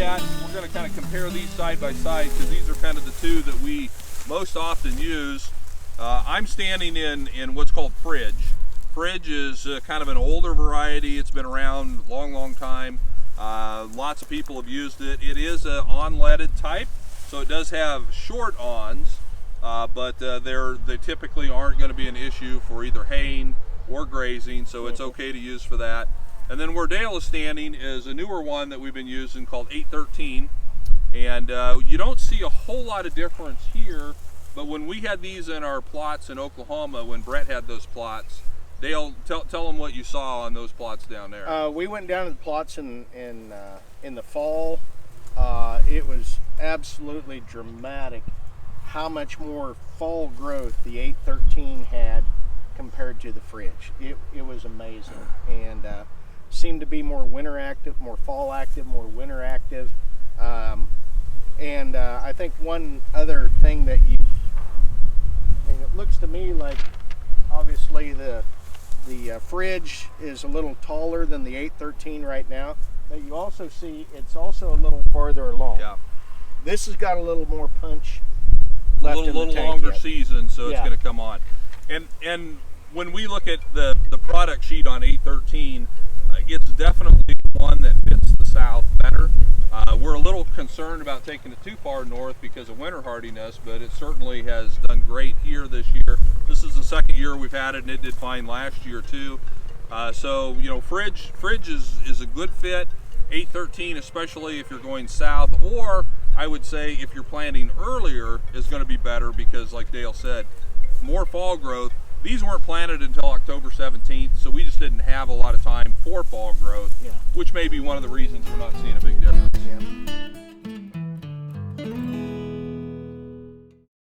at, we're going to kind of compare these side by side because these are kind of the two that we most often use. I'm standing in what's called Fridge. Fridge is kind of an older variety. It's been around a long time. Lots of people have used it. It is an on-leaded type, so it does have short ons, but they typically aren't going to be an issue for either haying or grazing, so it's okay to use for that. And then where Dale is standing is a newer one that we've been using called 813, and you don't see a whole lot of difference here, but when we had these in our plots in Oklahoma, when Brett had those plots, Dale, tell them what you saw on those plots down there. We went down to the plots in the fall. It was absolutely dramatic how much more fall growth the 813 had compared to the Fridge. It was amazing, and seemed to be more winter active, more fall active, more winter active. And I think one other thing that it looks to me like obviously the Fridge is a little taller than the 813 right now, but you also see it's also a little farther along. Yeah. This has got a little more punch A left little in the tank longer yet. season, so it's going to come on. And when we look at the product sheet on 813, it's definitely one that fits the South better. We're a little concerned about taking it too far north because of winter hardiness, but it certainly has done great here this year. This is the second year we've had it, and it did fine last year too. So you know, Fridge is a good fit. 813, especially if you're going south, or I would say if you're planting earlier, is going to be better because, like Dale said, more fall growth. These weren't planted until October 17th, so we just didn't have a lot of time for fall growth, which may be one of the reasons we're not seeing a big